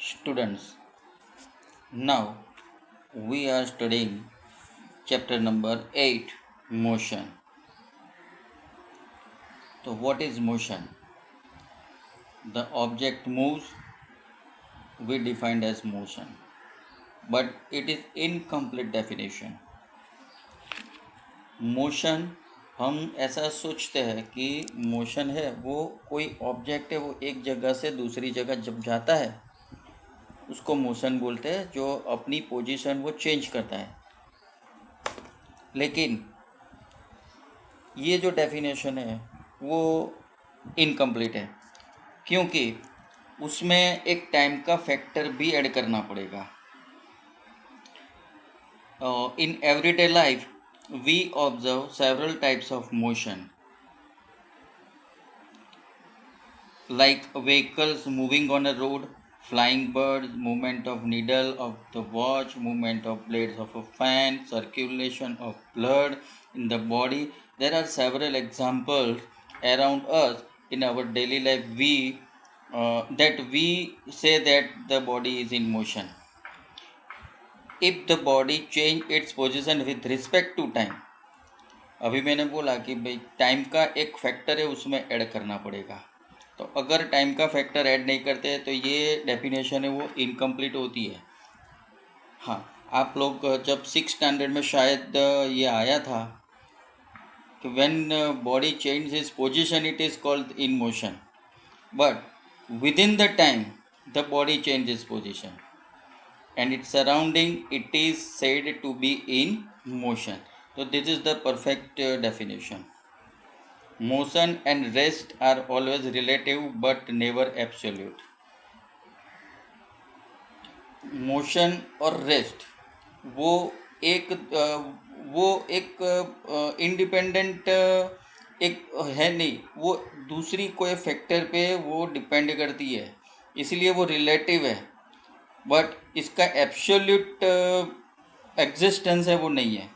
Students, now we are studying chapter number 8, motion. So what is motion? The object moves, we defined as motion, but it is incomplete definition. Motion हम ऐसा सोचते हैं कि motion है वो कोई object है, वो एक जगह से दूसरी जगह जब जाता है उसको मोशन बोलते हैं, जो अपनी पोजीशन वो चेंज करता है। लेकिन ये जो डेफिनेशन है वो इनकम्प्लीट है, क्योंकि उसमें एक टाइम का फैक्टर भी ऐड करना पड़ेगा। In everyday life we observe several types of motion, like vehicles moving on a road, flying birds, movement of needle of the watch, movement of blades of a fan, circulation of blood in the body. There are several examples around us in our daily life that we say that the body is in motion. If the body change its position with respect to time, अभी मैंने बोला कि भाई time का एक factor है, उसमें add करना पड़ेगा। तो अगर टाइम का फैक्टर ऐड नहीं करते तो ये डेफिनेशन है वो इनकम्प्लीट होती है। हाँ, आप लोग जब 6th स्टैंडर्ड में शायद ये आया था कि when body change is position it is called in motion, but with in the time the body change is position and its surrounding it is said to be in motion. So this is the perfect definition. Motion and rest are always relative but never absolute. Motion और rest वो एक independent एक है नहीं, वो दूसरी कोई factor पे वो डिपेंड करती है, इसलिए वो रिलेटिव है, बट इसका एब्सोल्यूट एग्जिस्टेंस है वो नहीं है।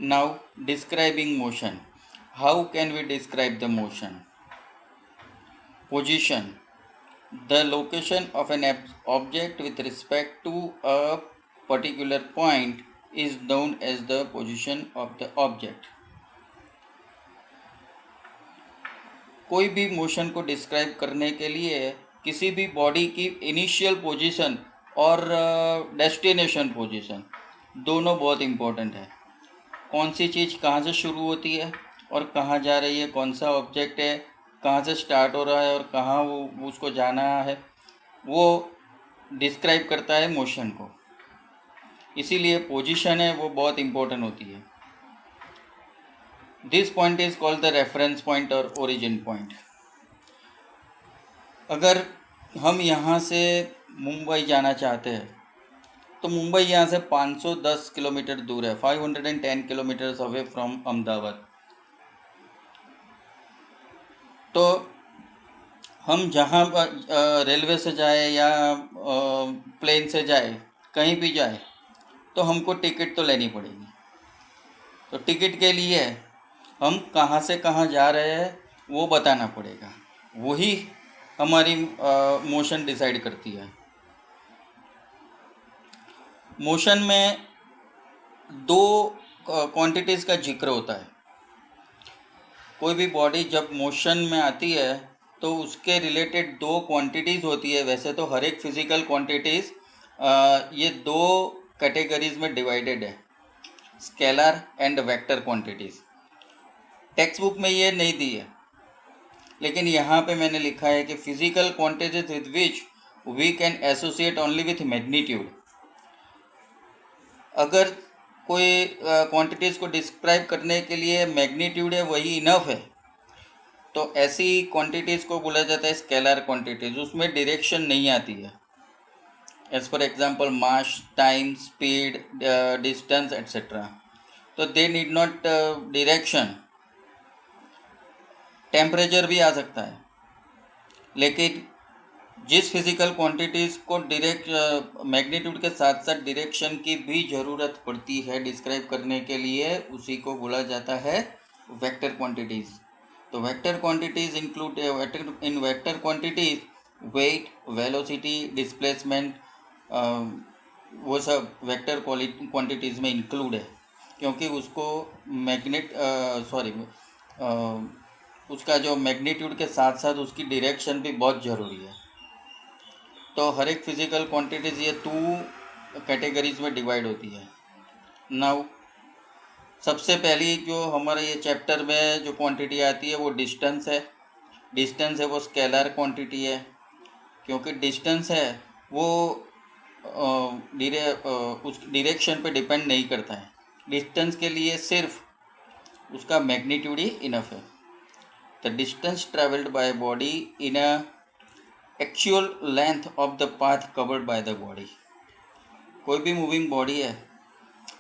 Now describing motion, how can we describe the motion? Position, the location of an object with respect to a particular point is known as the position of the object. कोई भी motion को describe करने के लिए किसी भी body की initial position और डेस्टिनेशन पोजीशन दोनों बहुत इम्पोर्टेंट है। कौन सी चीज़ कहाँ से शुरू होती है और कहाँ जा रही है, कौन सा ऑब्जेक्ट है कहाँ से स्टार्ट हो रहा है और कहाँ वो उसको जाना है, वो डिस्क्राइब करता है मोशन को। इसीलिए पोजीशन है वो बहुत इम्पोर्टेंट होती है। This point is called the reference point और ओरिजिन पॉइंट। अगर हम यहाँ से मुंबई जाना चाहते हैं तो मुंबई यहाँ से 510 किलोमीटर दूर है, 510 किलोमीटर्स अवे फ्रॉम अहमदाबाद। तो हम जहाँ रेलवे से जाए या प्लेन से जाए, कहीं भी जाए, तो हमको टिकट तो लेनी पड़ेगी। तो टिकट के लिए हम कहाँ से कहाँ जा रहे हैं वो बताना पड़ेगा, वही हमारी मोशन डिसाइड करती है। मोशन में दो क्वांटिटीज़ का जिक्र होता है। कोई भी बॉडी जब मोशन में आती है तो उसके रिलेटेड दो क्वांटिटीज़ होती है। वैसे तो हर एक फिज़िकल क्वांटिटीज़ ये दो कैटेगरीज में डिवाइडेड है, scalar and vector quantities. Text book में ये नहीं दी है, लेकिन यहाँ पे मैंने लिखा है कि physical quantities with which we can associate only with magnitude. अगर कोई क्वांटिटीज़ को डिस्क्राइब करने के लिए मैग्नीट्यूड है वही इनफ है, तो ऐसी क्वांटिटीज़ को बोला जाता है स्केलर क्वांटिटीज़। उसमें डायरेक्शन नहीं आती है, as for example mass, time, speed, distance etcetera. तो they need not direction. Temperature भी आ सकता है, लेकिन जिस फिजिकल क्वांटिटीज़ को डायरेक्ट मैग्नीट्यूड के साथ साथ डायरेक्शन की भी ज़रूरत पड़ती है डिस्क्राइब करने के लिए, उसी को बोला जाता है वेक्टर क्वांटिटीज़। तो vector quantities include in vector quantities weight, velocity, displacement, वो सब वेक्टर क्वांटिटीज़ में इंक्लूड है, क्योंकि उसको मैग्नेट सॉरी उसका जो मैग्नीट्यूड के साथ साथ उसकी डायरेक्शन भी बहुत ज़रूरी है। तो हर एक फिजिकल क्वांटिटीज़ ये 2 कैटेगरीज में डिवाइड होती है। नाउ सबसे पहली जो हमारे ये चैप्टर में जो क्वांटिटी आती है वो डिस्टेंस है। डिस्टेंस है वो स्केलर क्वांटिटी है, क्योंकि डिस्टेंस है वो उस डायरेक्शन पे डिपेंड नहीं करता है। डिस्टेंस के लिए सिर्फ उसका मैग्नीट्यूड ही इनफ है। The distance travelled by body in a actual length of the path covered by the body. कोई भी मूविंग बॉडी है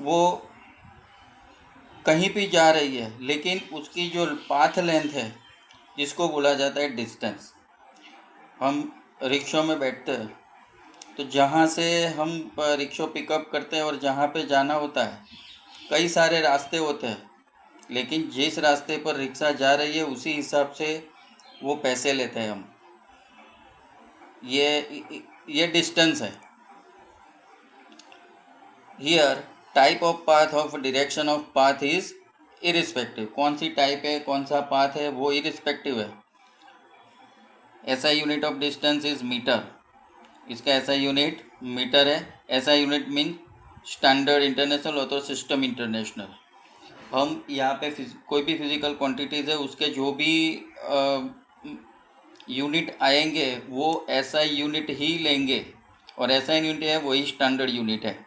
वो कहीं भी जा रही है, लेकिन उसकी जो पाथ लेंथ है जिसको बोला जाता है डिस्टेंस। हम रिक्शा में बैठते हैं तो जहाँ से हम रिक्शा पिकअप करते हैं और जहाँ पे जाना होता है कई सारे रास्ते होते हैं, लेकिन जिस रास्ते पर रिक्शा जा रही है उसी हिसाब से वो पैसे लेते हैं हम। ये डिस्टेंस है। Here type of path of direction of path is irrespective. कौन सी टाइप है, कौन सा पाथ है, वो इरिस्पेक्टिव है। ऐसा unit of distance is metre. इसका ऐसा यूनिट मीटर है। ऐसा यूनिट मीन स्टैंडर्ड इंटरनेशनल और तो सिस्टम इंटरनेशनल। हम यहाँ पे कोई भी फिजिकल क्वांटिटीज़ है उसके जो भी यूनिट आएंगे वो ऐसा यूनिट ही लेंगे, और ऐसा यूनिट है वही स्टैंडर्ड यूनिट है।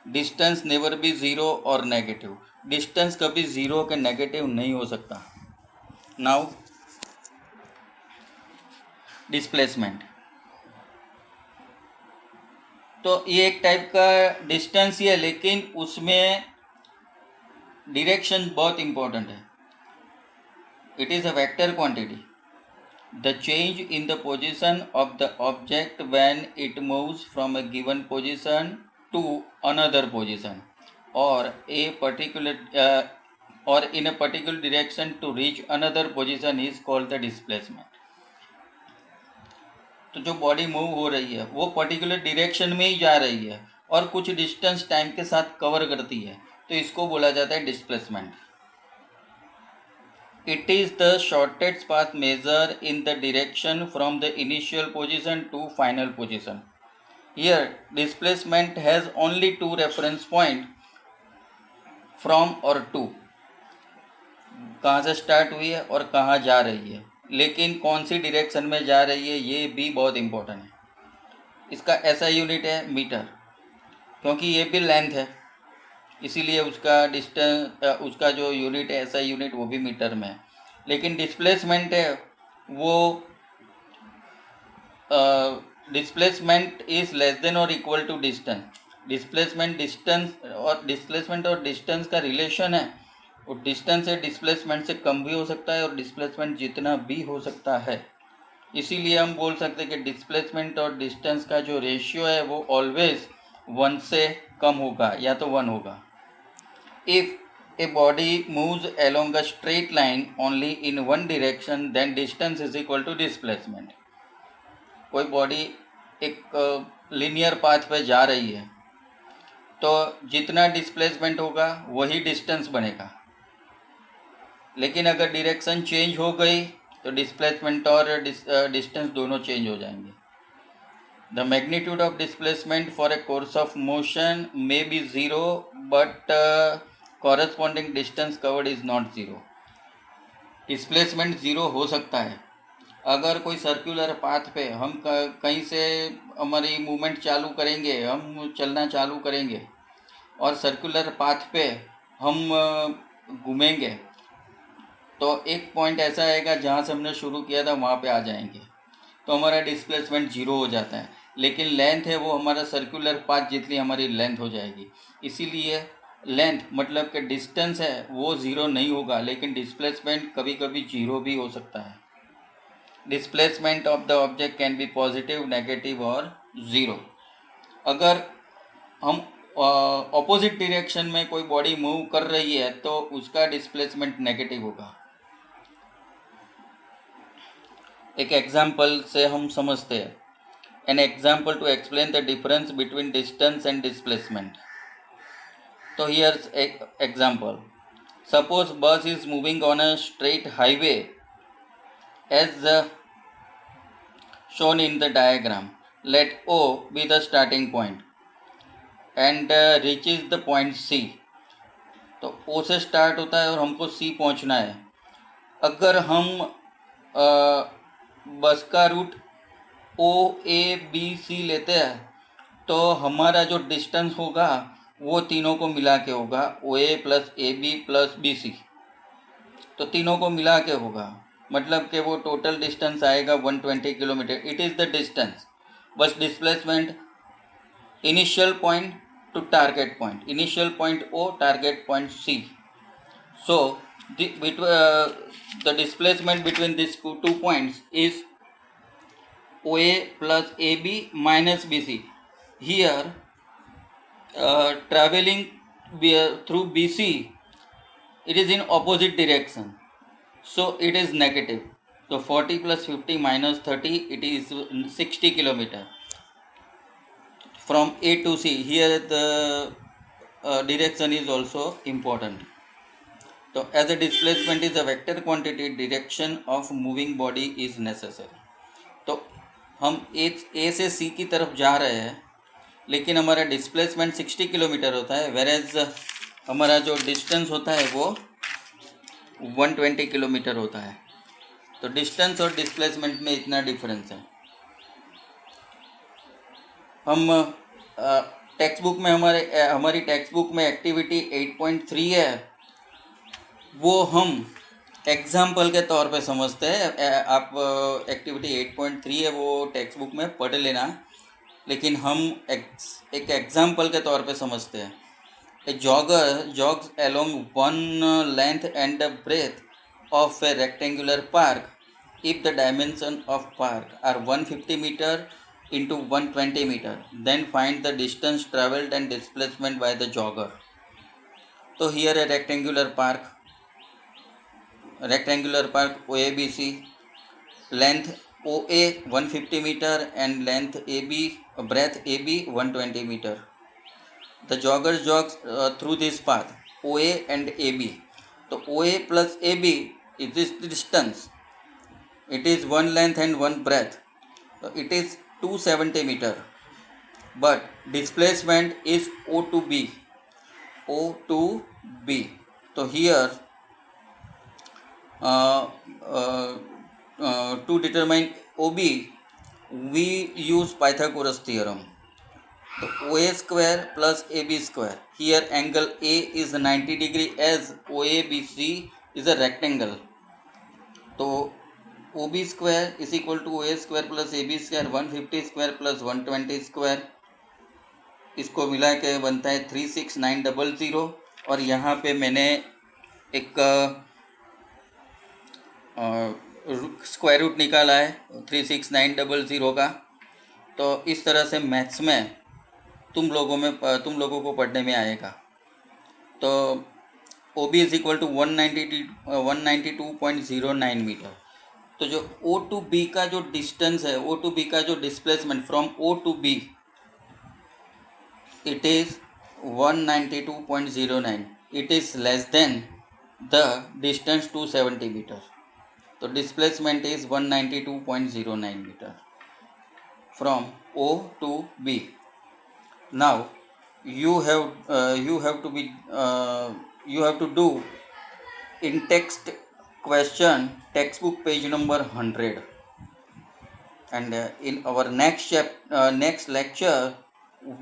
डिस्टेंस नेवर बी ज़ीरो और नेगेटिव। डिस्टेंस कभी ज़ीरो के नेगेटिव नहीं हो सकता। नाउ डिस्प्लेसमेंट, तो ये एक टाइप का डिस्टेंस ही है, लेकिन उसमें डायरेक्शन बहुत इंपॉर्टेंट है। It is a vector quantity. The change in the position of the object when it moves from a given position to another position or in a particular direction to reach another position is called the displacement. तो जो body move हो रही है वो particular direction में ही जा रही है और कुछ डिस्टेंस टाइम के साथ कवर करती है, तो इसको बोला जाता है displacement. It is the shortest path measure in the direction from the initial position to final position. Here, displacement has only 2 reference point, from और to, कहाँ से स्टार्ट हुई है और कहाँ जा रही है, लेकिन कौन सी डायरेक्शन में जा रही है ये भी बहुत इंपॉर्टेंट है। इसका ऐसा यूनिट है मीटर, क्योंकि ये भी लेंथ है इसीलिए उसका डिस्टेंस उसका जो यूनिट है ऐसा यूनिट वो भी मीटर में है। लेकिन डिस्प्लेसमेंट है वो डिस्प्लेसमेंट इज लेस देन और इक्वल टू डिस्टेंस। डिस्प्लेसमेंट और डिस्टेंस का रिलेशन है, और डिस्टेंस है डिस्प्लेसमेंट से कम भी हो सकता है और डिस्प्लेसमेंट जितना भी हो सकता है। इसीलिए हम बोल सकते हैं कि डिस्प्लेसमेंट और डिस्टेंस का जो रेशियो है वो ऑलवेज 1 से कम होगा या तो 1 होगा। If a body moves along a straight line only in one direction, then distance is equal to displacement. कोई बॉडी एक लीनियर पाथ पे जा रही है तो जितना डिस्प्लेसमेंट होगा वही डिस्टेंस बनेगा, लेकिन अगर डायरेक्शन चेंज हो गई तो डिस्प्लेसमेंट और डिस्टेंस दोनों चेंज हो जाएंगे। The magnitude of displacement for a course of motion may be zero, but corresponding distance covered is not zero. Displacement zero हो सकता है अगर कोई सर्कुलर पाथ पे हम कहीं से हमारी मूवमेंट चालू करेंगे, हम चलना चालू करेंगे और सर्कुलर पाथ पे हम घूमेंगे तो एक पॉइंट ऐसा आएगा जहाँ से हमने शुरू किया था वहाँ पे आ जाएंगे, तो हमारा डिस्प्लेसमेंट ज़ीरो हो जाता है। लेकिन लेंथ है वो हमारा सर्कुलर पाथ जितनी हमारी लेंथ हो जाएगी, इसीलिए लेंथ मतलब कि डिस्टेंस है वो ज़ीरो नहीं होगा, लेकिन डिस्प्लेसमेंट कभी कभी ज़ीरो भी हो सकता है। Displacement of the object can be positive, negative और ज़ीरो। अगर हम ऑपोजिट डायरेक्शन में कोई बॉडी मूव कर रही है तो उसका डिस्प्लेसमेंट नेगेटिव होगा। एक एग्जाम्पल से हम समझते हैं. An example to explain the difference between distance and displacement. तो हियर्स एक example. Suppose bus is moving on a straight highway as shown in the diagram. Let O be the starting point and reaches the point C. तो O से start होता है और हमको C पहुंचना है. अगर हम बस का रूट OABC लेते हैं तो हमारा जो डिस्टेंस होगा वो तीनों को मिला के होगा OA plus AB plus BC. तो तीनों को मिला के होगा, मतलब कि वो टोटल डिस्टेंस आएगा 120 kilometre. It is the distance. बस displacement initial point to target point, initial point O, target point C. So the displacement between this two points is OA plus AB minus BC. Here traveling through BC, it is in opposite direction, so it is negative. So 40 plus 50 minus 30, it is 60 kilometer from A to C. Here the direction is also important. So as a displacement is a vector quantity, direction of moving body is necessary. तो हम A से C की तरफ जा रहे हैं, लेकिन हमारा डिस्प्लेसमेंट 60 किलोमीटर होता है, वेरेज हमारा जो डिस्टेंस होता है वो 120 किलोमीटर होता है. तो डिस्टेंस और डिस्प्लेसमेंट में इतना डिफरेंस है. हम टेक्स्ट बुक में हमारी टेक्स्ट बुक में एक्टिविटी 8.3 है, वो हम एग्जाम्पल के तौर पे समझते हैं. आप एक्टिविटी 8.3 है वो टेक्स्ट बुक में पढ़ लेना, लेकिन हम एक एग्जाम्पल के तौर पे समझते हैं. A jogger jogs along one length and breadth of a rectangular park if the dimension of park are 150 metre into 120 metre. Then find the distance travelled and displacement by the jogger. तो here a rectangular park OABC, length OA 150 meter and length AB, breadth AB 120 meter. The jogger jogs through this path OA and AB. So OA plus AB is this distance. It is one length and one breadth. So it is 270 meter. But displacement is O to B. O to B. So here to determine OB, we use Pythagoras theorem. So OA square plus AB square. Here angle A is 90 degree as OABC is a rectangle. So OB square is equal to OA square plus AB square, 150 square plus 120 square. इसको मिला के बनता है 36900. और यहाँ पे मैंने एक स्क्वायर रूट निकाला है 36900 का. तो इस तरह से मैथ्स में तुम लोगों को पढ़ने में आएगा. तो OB is equal to 192.09 metre. तो जो O टू B का जो डिस्टेंस है, O टू B का जो displacement from O to B, it is 192.09. It is less than the distance 270 metre. तो displacement is 192.09 metre from O to B. Now you have to do in text question textbook page number 100. And in our next lecture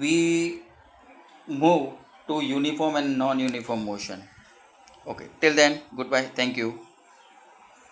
we move to uniform and non-uniform motion. Okay, till then, goodbye, thank you.